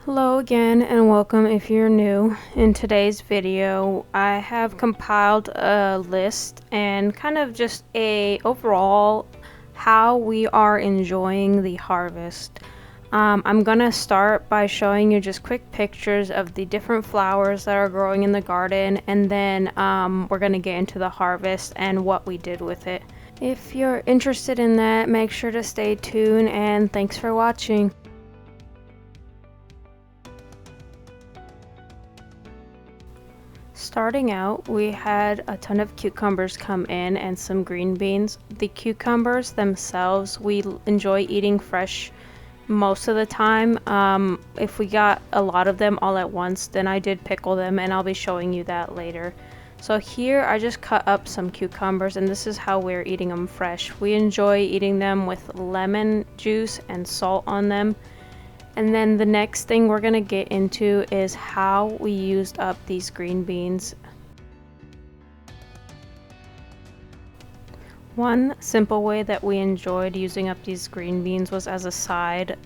Hello again and welcome if you're new. In today's video, I have compiled a list and kind of just a overall how we are enjoying the harvest. I'm gonna start by showing you just quick pictures of the different flowers that are growing in the garden, and then we're gonna get into the harvest and what we did with it. If you're interested in that, make sure to stay tuned and thanks for watching. Starting out, we had a ton of cucumbers come in and some green beans. The cucumbers themselves, we enjoy eating fresh most of the time. If we got a lot of them all at once, then I did pickle them, and I'll be showing you that later. So here I just cut up some cucumbers, and this is how we're eating them fresh. We enjoy eating them with lemon juice and salt on them. And then the next thing we're gonna get into is how we used up these green beans. One simple way that we enjoyed using up these green beans was as a side.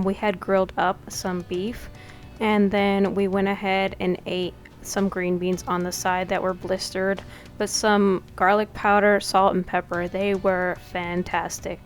We had grilled up some beef, and then we went ahead and ate some green beans on the side that were blistered with some garlic powder, salt, and pepper. They were fantastic.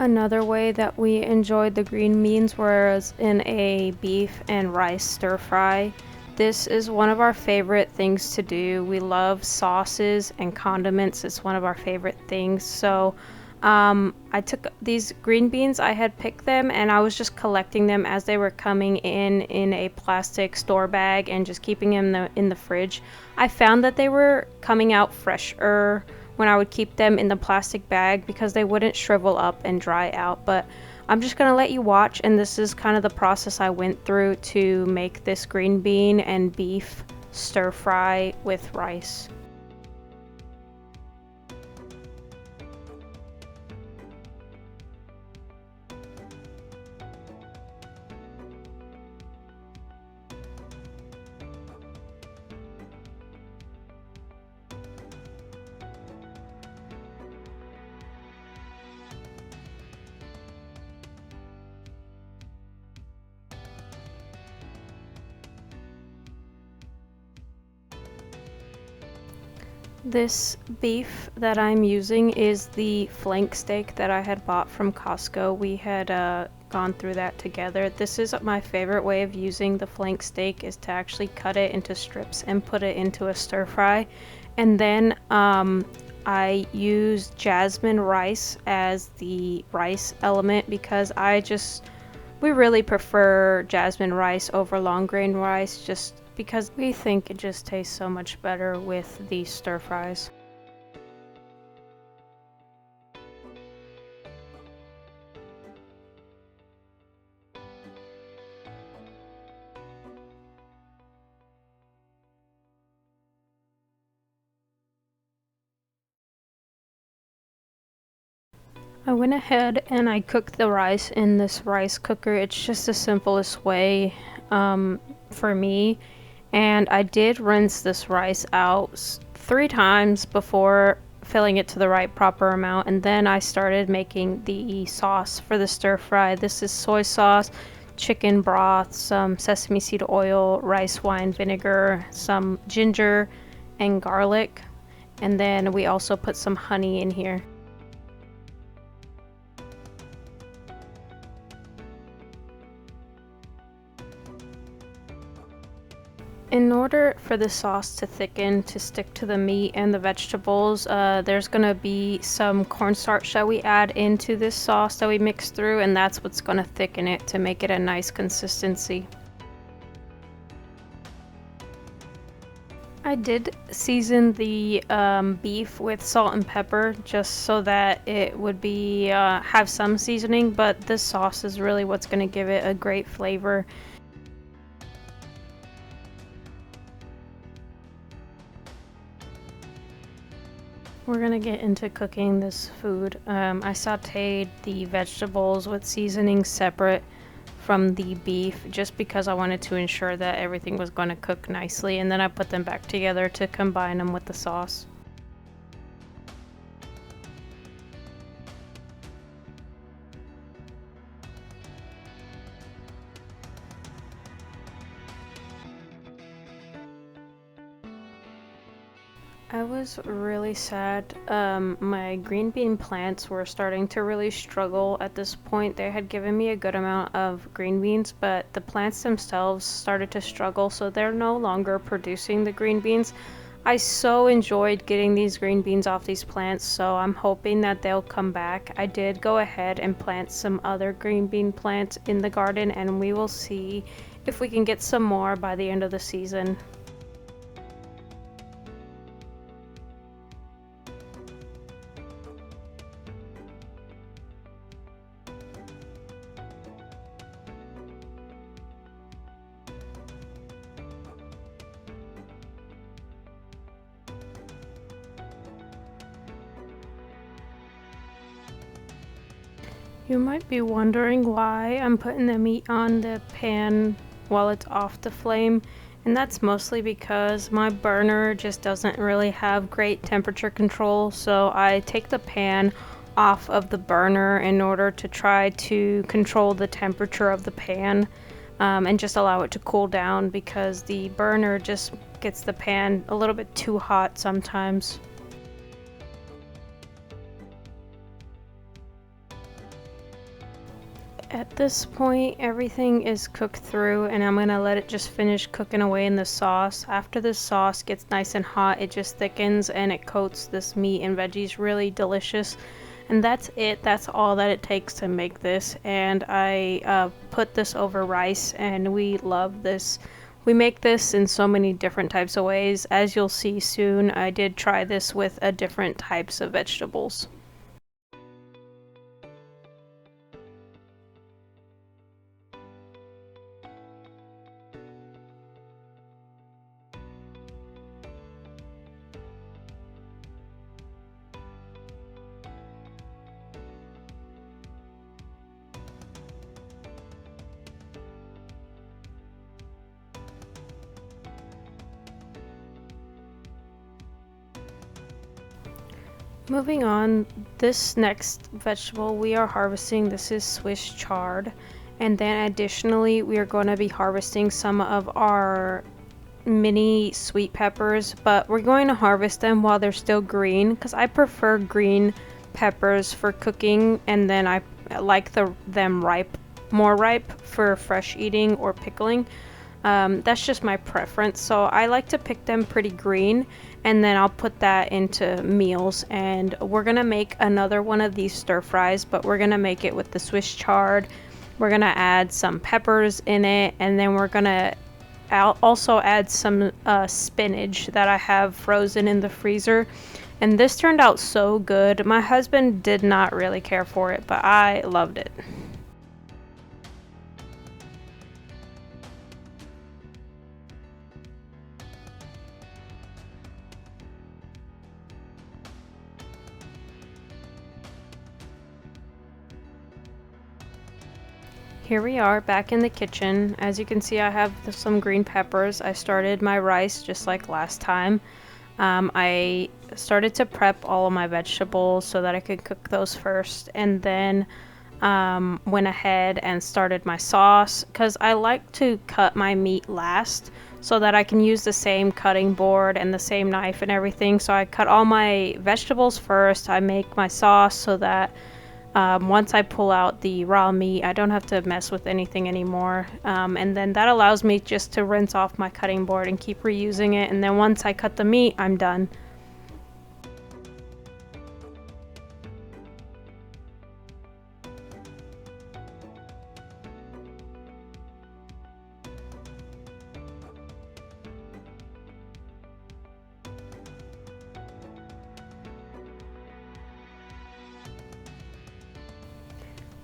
Another way that we enjoyed the green beans was in a beef and rice stir fry. This is one of our favorite things to do. We love sauces and condiments. It's one of our favorite things. So I took these green beans, I had picked them, and I was just collecting them as they were coming in a plastic store bag and just keeping them in the fridge. I found that they were coming out fresher when I would keep them in the plastic bag because they wouldn't shrivel up and dry out. But I'm just gonna let you watch, and this is kind of the process I went through to make this green bean and beef stir fry with rice. This beef that I'm using is the flank steak that I had bought from Costco. We had gone through that together. This is my favorite way of using the flank steak, is to actually cut it into strips and put it into a stir fry. And then I use jasmine rice as the rice element because we really prefer jasmine rice over long grain rice, just because we think it just tastes so much better with these stir fries. I went ahead and I cooked the rice in this rice cooker. It's just the simplest way for me. And I did rinse this rice out 3 times before filling it to the right proper amount, and then I started making the sauce for the stir fry. This is soy sauce, chicken broth, some sesame seed oil, rice wine vinegar, some ginger and garlic, and then we also put some honey in here. In order for the sauce to thicken, to stick to the meat and the vegetables, there's gonna be some cornstarch that we add into this sauce that we mix through, and that's what's gonna thicken it to make it a nice consistency. I did season the beef with salt and pepper just so that it would be have some seasoning, but this sauce is really what's gonna give it a great flavor. We're gonna get into cooking this food. I sauteed the vegetables with seasoning separate from the beef just because I wanted to ensure that everything was going to cook nicely, and then I put them back together to combine them with the sauce. I was really sad. My green bean plants were starting to really struggle at this point. They had given me a good amount of green beans, but the plants themselves started to struggle, so they're no longer producing the green beans. I so enjoyed getting these green beans off these plants, so I'm hoping that they'll come back. I did go ahead and plant some other green bean plants in the garden, and we will see if we can get some more by the end of the season. You might be wondering why I'm putting the meat on the pan while it's off the flame, and that's mostly because my burner just doesn't really have great temperature control, so I take the pan off of the burner in order to try to control the temperature of the pan, and just allow it to cool down because the burner just gets the pan a little bit too hot sometimes. At this point, everything is cooked through, and I'm gonna let it just finish cooking away in the sauce. After the sauce gets nice and hot, it just thickens and it coats this meat and veggies really delicious. And that's it. That's all that it takes to make this. And I put this over rice, and we love this. We make this in so many different types of ways. As you'll see soon, I did try this with different types of vegetables. Moving on, this next vegetable we are harvesting, this is Swiss chard, and then additionally we are going to be harvesting some of our mini sweet peppers, but we're going to harvest them while they're still green because I prefer green peppers for cooking, and then I like them more ripe for fresh eating or pickling. That's just my preference, so I like to pick them pretty green, and then I'll put that into meals. And we're gonna make another one of these stir fries, but we're gonna make it with the Swiss chard. We're gonna add some peppers in it, and then we're gonna also add some spinach that I have frozen in the freezer. And this turned out so good. My husband did not really care for it, but I loved it. Here we are back in the kitchen. As you can see, I have some green peppers. I started my rice just like last time. I started to prep all of my vegetables so that I could cook those first, and then went ahead and started my sauce because I like to cut my meat last so that I can use the same cutting board and the same knife and everything. So I cut all my vegetables first. I make my sauce so that once I pull out the raw meat, I don't have to mess with anything anymore. And then that allows me just to rinse off my cutting board and keep reusing it. And then once I cut the meat, I'm done.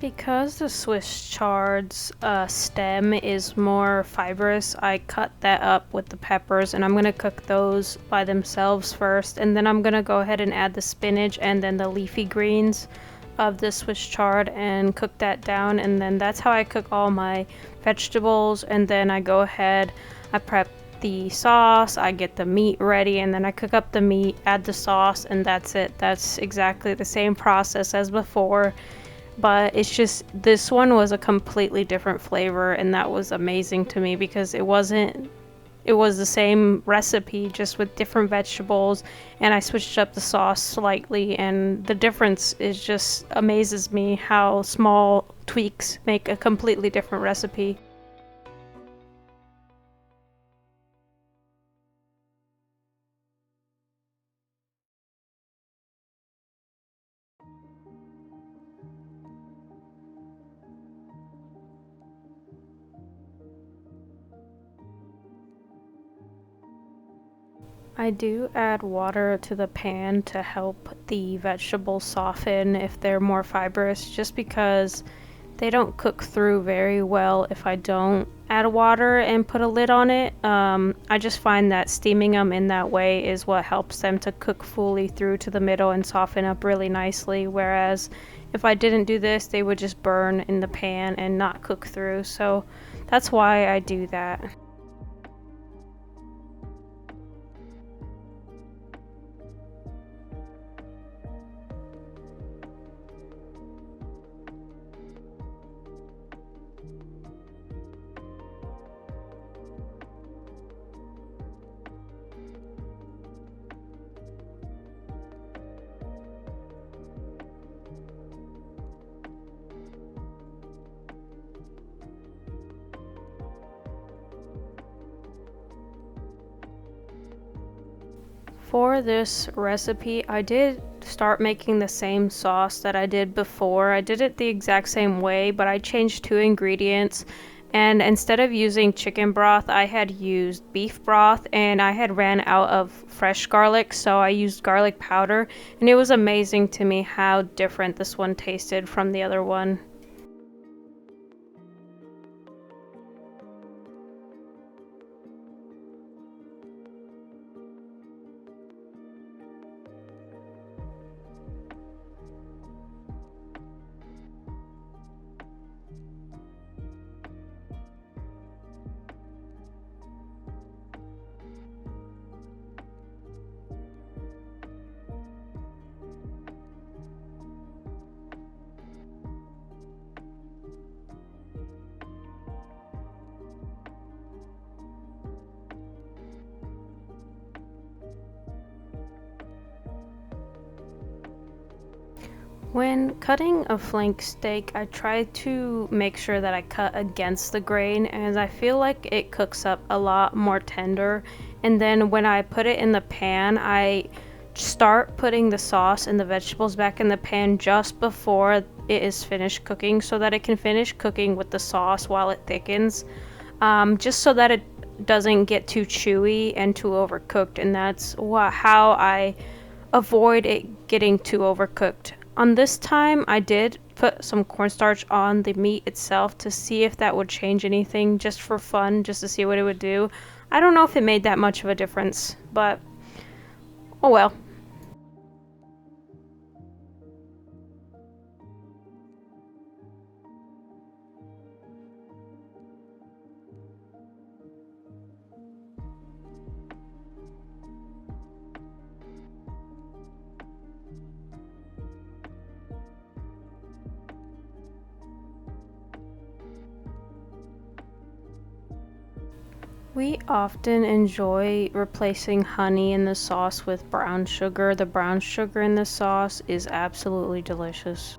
Because the Swiss chard's stem is more fibrous, I cut that up with the peppers, and I'm going to cook those by themselves first, and then I'm going to go ahead and add the spinach and then the leafy greens of the Swiss chard and cook that down. And then that's how I cook all my vegetables. And then I go ahead, I prep the sauce, I get the meat ready, and then I cook up the meat, add the sauce, and that's it. That's exactly the same process as before, but it's just this one was a completely different flavor, and that was amazing to me because it wasn't it was the same recipe just with different vegetables, and I switched up the sauce slightly, and the difference is just amazes me how small tweaks make a completely different recipe. I do add water to the pan to help the vegetables soften if they're more fibrous, just because they don't cook through very well if I don't add water and put a lid on it. I just find that steaming them in that way is what helps them to cook fully through to the middle and soften up really nicely, whereas if I didn't do this, they would just burn in the pan and not cook through. So that's why I do that. For this recipe, I did start making the same sauce that I did before. I did it the exact same way, but I changed two ingredients. And instead of using chicken broth, I had used beef broth, and I had ran out of fresh garlic, so I used garlic powder. And it was amazing to me how different this one tasted from the other one. When cutting a flank steak, I try to make sure that I cut against the grain, as I feel like it cooks up a lot more tender. And then when I put it in the pan, I start putting the sauce and the vegetables back in the pan just before it is finished cooking, so that it can finish cooking with the sauce while it thickens, just so that it doesn't get too chewy and too overcooked. And that's how I avoid it getting too overcooked. On this time, I did put some cornstarch on the meat itself to see if that would change anything, just for fun, just to see what it would do. I don't know if it made that much of a difference, but oh well. We often enjoy replacing honey in the sauce with brown sugar. The brown sugar in the sauce is absolutely delicious.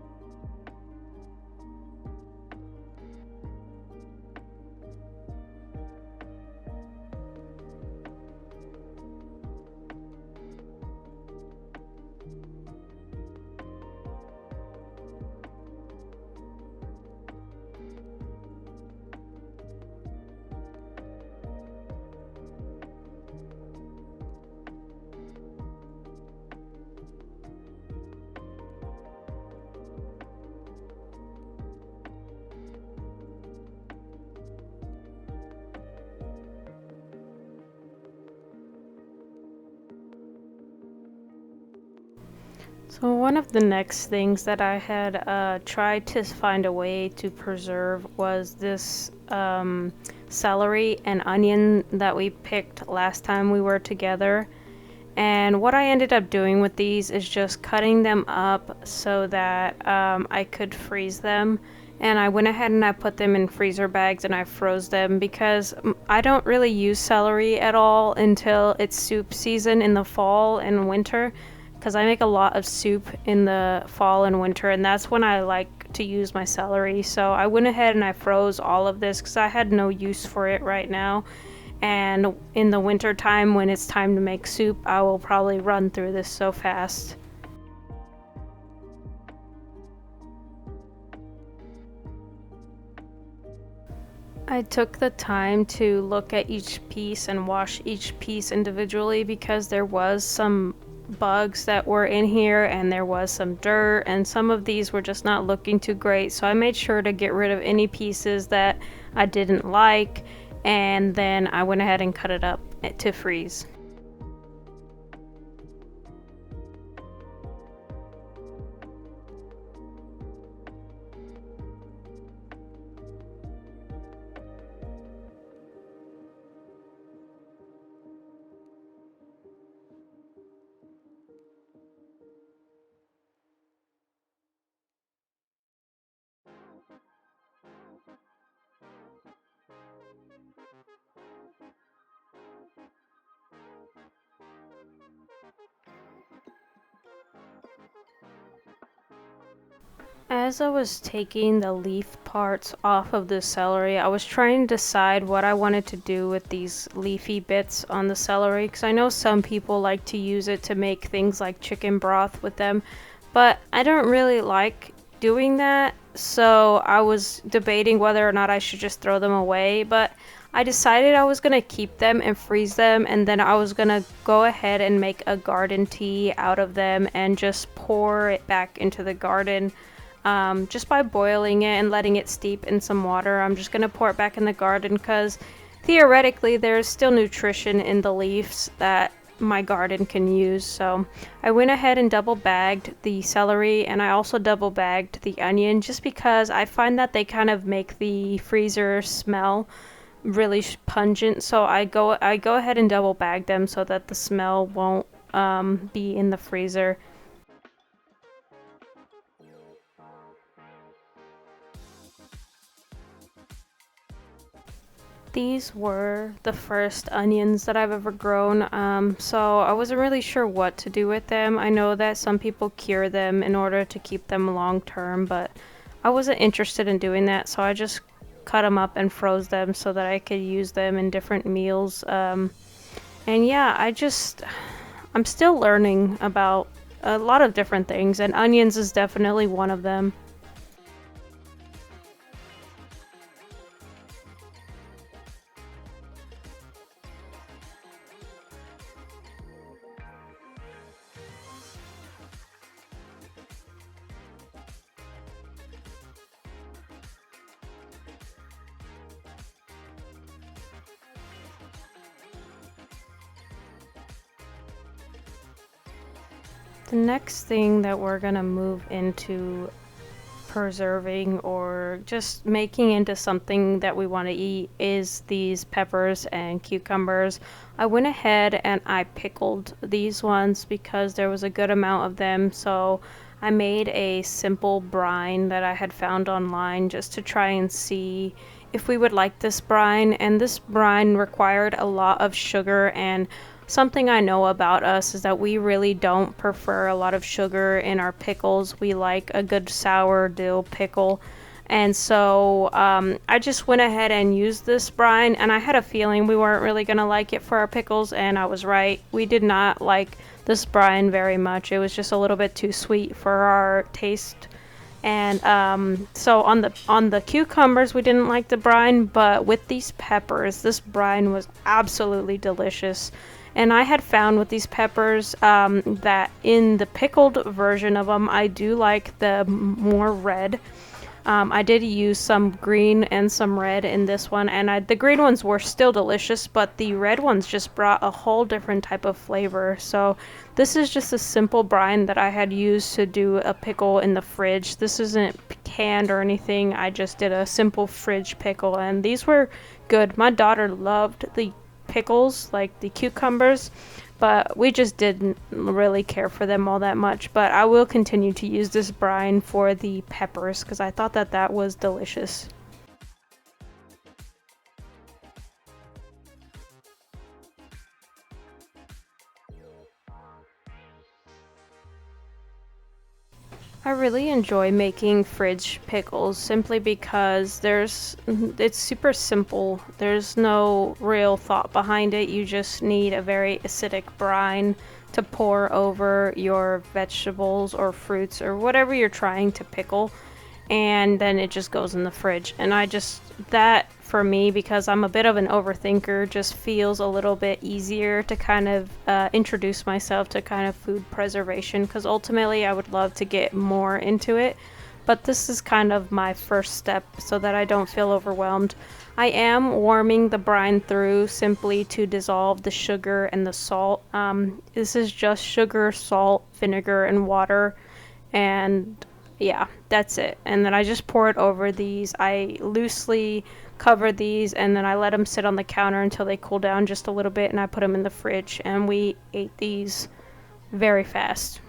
So one of the next things that I had tried to find a way to preserve was this celery and onion that we picked last time we were together. And what I ended up doing with these is just cutting them up so that I could freeze them. And I went ahead and I put them in freezer bags and I froze them because I don't really use celery at all until it's soup season in the fall and winter, because I make a lot of soup in the fall and winter, and that's when I like to use my celery. So I went ahead and I froze all of this because I had no use for it right now. And in the winter time, when it's time to make soup, I will probably run through this so fast. I took the time to look at each piece and wash each piece individually because there was some bugs that were in here and there was some dirt, and some of these were just not looking too great, so I made sure to get rid of any pieces that I didn't like, and then I went ahead and cut it up to freeze. As I was taking the leaf parts off of the celery, I was trying to decide what I wanted to do with these leafy bits on the celery, because I know some people like to use it to make things like chicken broth with them, but I don't really like doing that, so I was debating whether or not I should just throw them away, but I decided I was going to keep them and freeze them, and then I was going to go ahead and make a garden tea out of them and just pour it back into the garden. Just by boiling it and letting it steep in some water. I'm just going to pour it back in the garden because theoretically there's still nutrition in the leaves that my garden can use. So I went ahead and double bagged the celery, and I also double bagged the onion just because I find that they kind of make the freezer smell really pungent. So I go ahead and double bag them so that the smell won't be in the freezer. These were the first onions that I've ever grown, so I wasn't really sure what to do with them. I know that some people cure them in order to keep them long term, but I wasn't interested in doing that, so I just cut them up and froze them so that I could use them in different meals. And yeah, I'm still learning about a lot of different things, and onions is definitely one of them. The next thing that we're gonna move into preserving or just making into something that we want to eat is these peppers and cucumbers. I went ahead and I pickled these ones because there was a good amount of them, so I made a simple brine that I had found online just to try and see if we would like this brine, and this brine required a lot of sugar, and something I know about us is that we really don't prefer a lot of sugar in our pickles. We like a good sour dill pickle. And so I just went ahead and used this brine, and I had a feeling we weren't really going to like it for our pickles, and I was right. We did not like this brine very much. It was just a little bit too sweet for our taste. And so on the cucumbers, we didn't like the brine, but with these peppers, this brine was absolutely delicious. And I had found with these peppers that in the pickled version of them, I do like the more red. I did use some green and some red in this one, and the green ones were still delicious, but the red ones just brought a whole different type of flavor. So this is just a simple brine that I had used to do a pickle in the fridge. This isn't canned or anything. I just did a simple fridge pickle, and these were good. My daughter loved the pickles, like the cucumbers, but we just didn't really care for them all that much. But I will continue to use this brine for the peppers because I thought that that was delicious. I really enjoy making fridge pickles simply because it's super simple. There's no real thought behind it. You just need a very acidic brine to pour over your vegetables or fruits or whatever you're trying to pickle, and then it just goes in the fridge. And that for me, because I'm a bit of an overthinker, just feels a little bit easier to kind of introduce myself to kind of food preservation, because ultimately I would love to get more into it, but this is kind of my first step so that I don't feel overwhelmed. I am warming the brine through simply to dissolve the sugar and the salt. This is just sugar, salt, vinegar, and water, and yeah, that's it. And then I just pour it over these. I loosely cover these and then I let them sit on the counter until they cool down just a little bit, and I put them in the fridge, and we ate these very fast.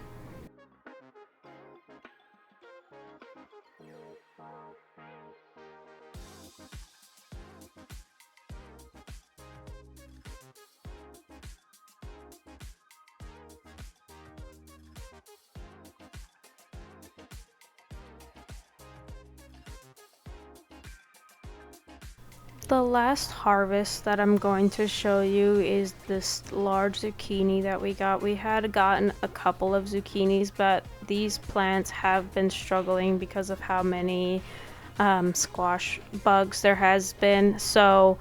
The last harvest that I'm going to show you is this large zucchini that we got. We had gotten a couple of zucchinis, but these plants have been struggling because of how many squash bugs there has been. So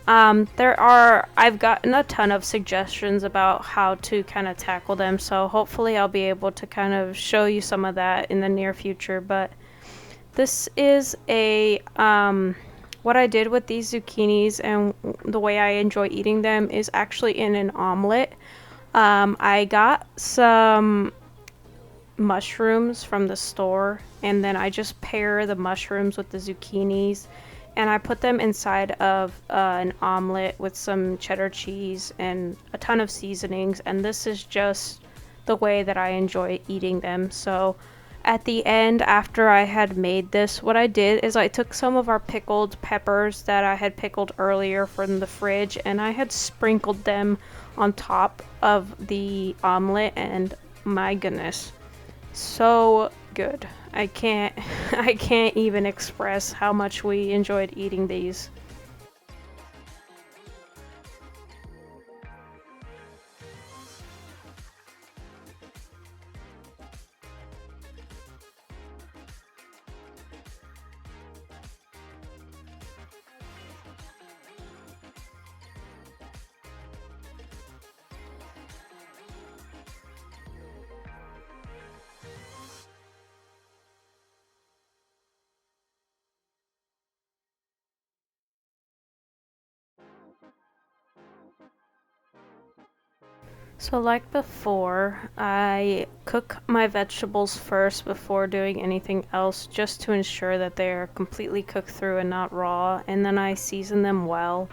I've gotten a ton of suggestions about how to kind of tackle them. So hopefully I'll be able to kind of show you some of that in the near future. But this is what I did with these zucchinis and the way I enjoy eating them is actually in an omelet. I got some mushrooms from the store, and then I just pair the mushrooms with the zucchinis, and I put them inside of an omelet with some cheddar cheese and a ton of seasonings, and this is just the way that I enjoy eating them. So at the end, after I had made this, what I did is I took some of our pickled peppers that I had pickled earlier from the fridge, and I had sprinkled them on top of the omelet, and my goodness, so good. I can't I can't even express how much we enjoyed eating these. So like before, I cook my vegetables first before doing anything else, just to ensure that they're completely cooked through and not raw, and then I season them well.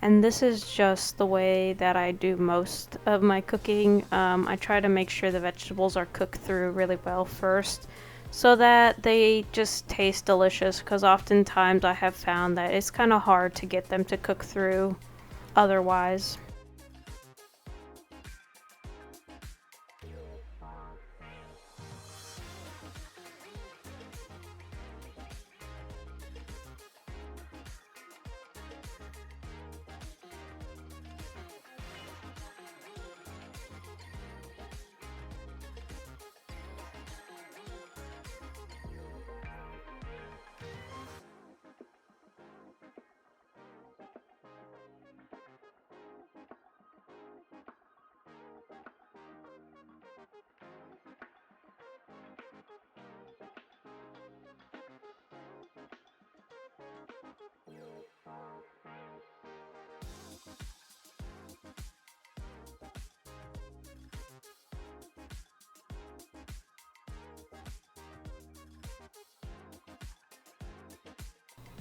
And this is just the way that I do most of my cooking. I try to make sure the vegetables are cooked through really well first so that they just taste delicious, because oftentimes I have found that it's kind of hard to get them to cook through otherwise.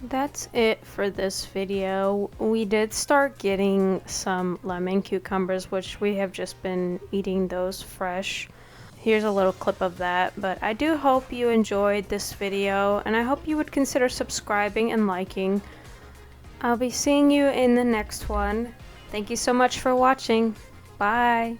That's it for this video. We did start getting some lemon cucumbers, which we have just been eating those fresh. Here's a little clip of that, but I do hope you enjoyed this video, and I hope you would consider subscribing and liking. I'll be seeing you in the next one. Thank you so much for watching. Bye!